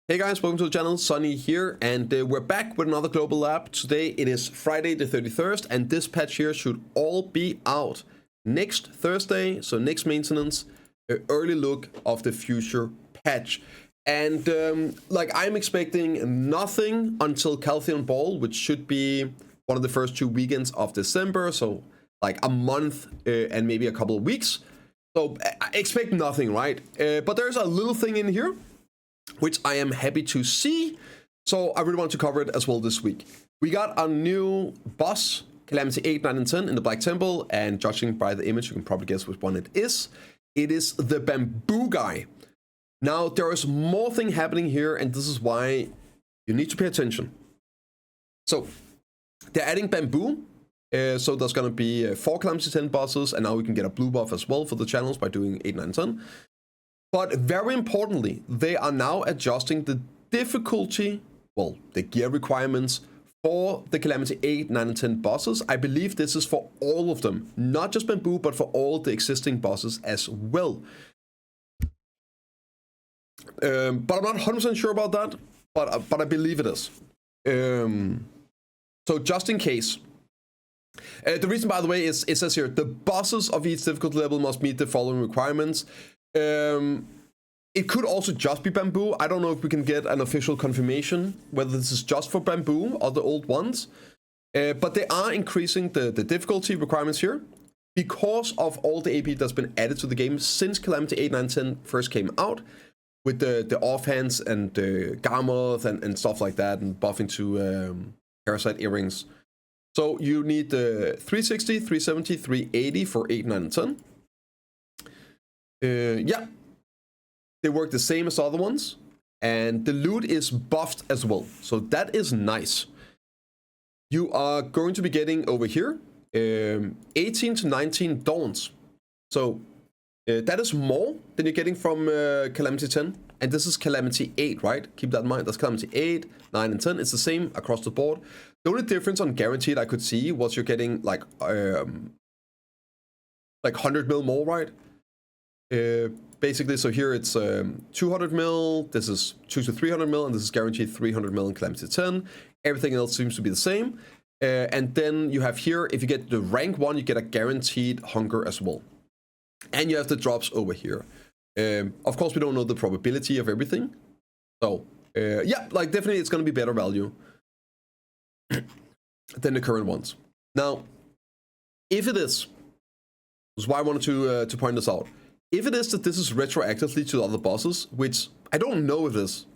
Hey guys, welcome to the channel, Sunny here, and we're back with another Global Lab. Today it is Friday the 31st, and this patch here should all be out next Thursday, so next maintenance, an early look of the future patch. And I'm expecting nothing until Caltheon Ball, which should be one of the first 2 weekends of December, so like a month and maybe a couple of weeks. So I expect nothing, right? But there's a little thing in here which I am happy to see, so I really want to cover it as well this week. We got a new boss, Calamity 8, 9, and 10 in the Black Temple, and judging by the image, you can probably guess which one it is. It is the Bamboo guy. Now, there is more thing happening here, and this is why you need to pay attention. So, they're adding Bamboo, so there's going to be 4 Calamity 10 bosses, and now we can get a blue buff as well for the channels by doing 8, 9, 10. But very importantly, they are now adjusting the difficulty, well, the gear requirements for the Calamity 8, 9, and 10 bosses. I believe this is for all of them, not just Bamboo, but for all the existing bosses as well. But I'm not 100% sure about that, but I believe it is. So just in case. The reason, by the way, is it says here, the bosses of each difficulty level must meet the following requirements. It could also just be Bamboo. I don't know if we can get an official confirmation whether this is just for Bamboo or the old ones. But they are increasing the difficulty requirements here because of all the AP that's been added to the game since Calamity 8, 9, 10 first came out, with the offhands and the Garmoth and stuff like that, and buffing to Parasite Earrings. So you need the 360, 370, 380 for 8, 9, and 10. Yeah, they work the same as other ones, and the loot is buffed as well, so that is nice. You are going to be getting over here 18 to 19 dawns, so that is more than you're getting from Calamity 10, and this is Calamity 8, right? Keep that in mind. That's Calamity 8, 9, and 10. It's the same across the board. The only difference on guaranteed I could see was you're getting like 100 mil more, right? Basically, so here it's 200 mil, this is 200 to 300 mil, and this is guaranteed 300 mil in Calamity 10. Everything else seems to be the same. And then you have here, if you get the rank 1, you get a guaranteed hunger as well. And you have the drops over here. Of course, we don't know the probability of everything. So, yeah, like definitely it's going to be better value than the current ones. Now, if it is, this is why I wanted to point this out. If it is that this is retroactively to the other bosses, which I don't know if it is,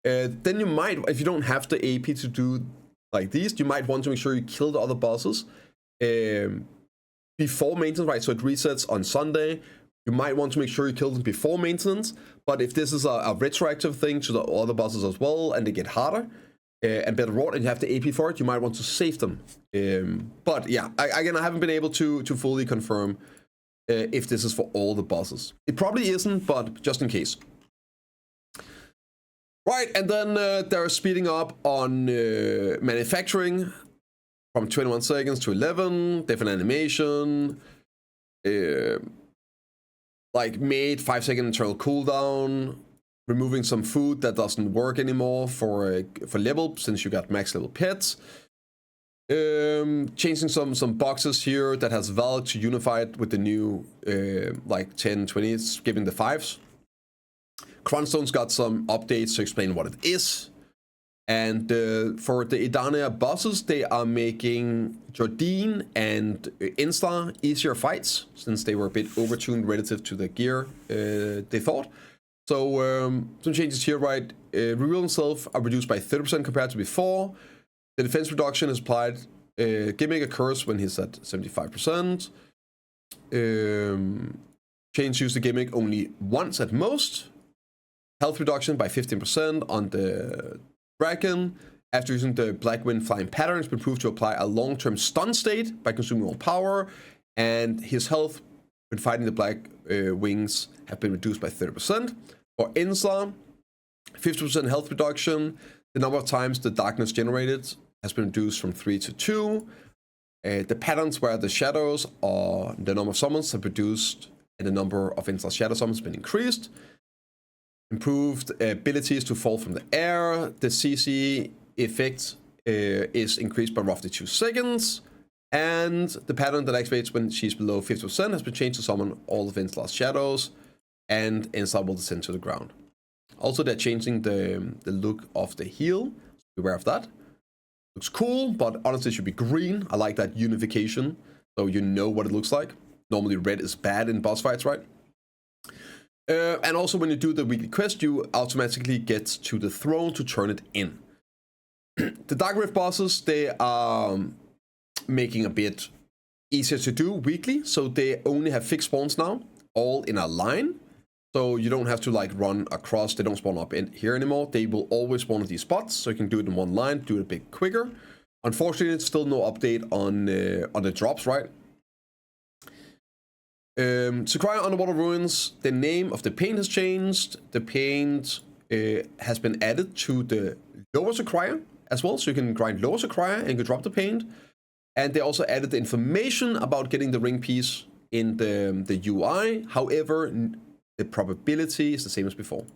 then you might, if you don't have the AP to do like these, you might want to make sure you kill the other bosses before maintenance, right? So it resets on Sunday. You might want to make sure you kill them before maintenance. But if this is a retroactive thing to the other bosses as well, and they get harder and better wrought, and you have the AP for it, you might want to save them. But yeah, again, I haven't been able to fully confirm if this is for all the bosses. It probably isn't, but just in case. Right, and then they're speeding up on manufacturing from 21 seconds to 11, different animation, like made 5-second internal cooldown, removing some food that doesn't work anymore for level, since you got max level pets. Changing some boxes here that has valid to unified with the new like 10, 20, skipping the 5s. Cronstone's got some updates to explain what it is. And for the Idania bosses, they are making Jordine and Instar easier fights, since they were a bit overtuned relative to the gear they thought. So some changes here, right? Reveal himself are reduced by 30% compared to before. The defense reduction is applied. Gimmick occurs when he's at 75%. Chains use the gimmick only once at most. Health reduction by 15% on the dragon. After using the Black Wind flying pattern, it's been proved to apply a long-term stun state by consuming all power. And his health when fighting the Black Wings have been reduced by 30%. For Insla, 50% health reduction. The number of times the darkness generated has been reduced from 3 to 2. The patterns where the shadows or the number of summons have reduced, and the number of Instar shadow summons has been increased. Improved abilities to fall from the air. The CC effect is increased by roughly 2 seconds. And the pattern that activates when she's below 50% has been changed to summon all of Vin's last shadows. And inside will descend to the ground. Also, they're changing the look of the heal. Beware of that. Looks cool, but honestly it should be green. I like that unification, so you know what it looks like. Normally red is bad in boss fights, right? And also when you do the weekly quest, you automatically get to the throne to turn it in. The Dark Rift bosses, they are making a bit easier to do weekly, so they only have fixed spawns now, all in a line. So you don't have to like run across, they don't spawn up in here anymore. They will always spawn at these spots, so you can do it in one line, do it a bit quicker. Unfortunately, it's still no update on the drops, right? Sycraia Underwater Ruins, the name of the paint has changed. The paint has been added to the lower Sycraia as well, so you can grind lower Sycraia and you can drop the paint. And they also added the information about getting the ring piece in the UI. However, the probability is the same as before.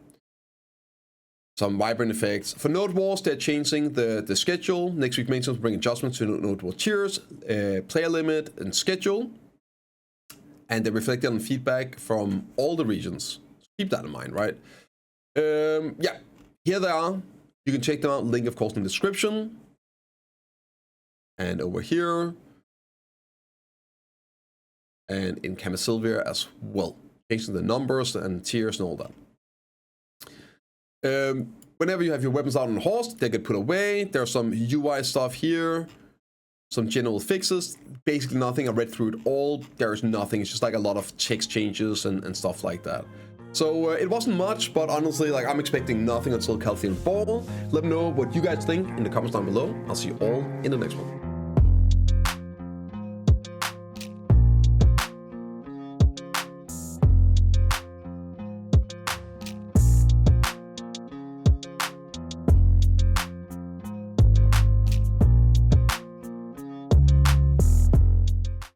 Some vibrant effects. For Nodewars, they're changing the schedule. Next week maintenance will bring adjustments to Nodewar tiers, player limit, and schedule. And they reflected on feedback from all the regions. So keep that in mind, right? Yeah, here they are. You can check them out. Link, of course, in the description. And over here. And in Calamity as well. Changing the numbers and tiers and all that. Whenever you have your weapons out on a horse, they get put away. There's some UI stuff here. Some general fixes. Basically nothing. I read through it all. There's nothing. It's just like a lot of text changes and stuff like that. So it wasn't much, but honestly, like I'm expecting nothing until Calamity Ball. Let me know what you guys think in the comments down below. I'll see you all in the next one.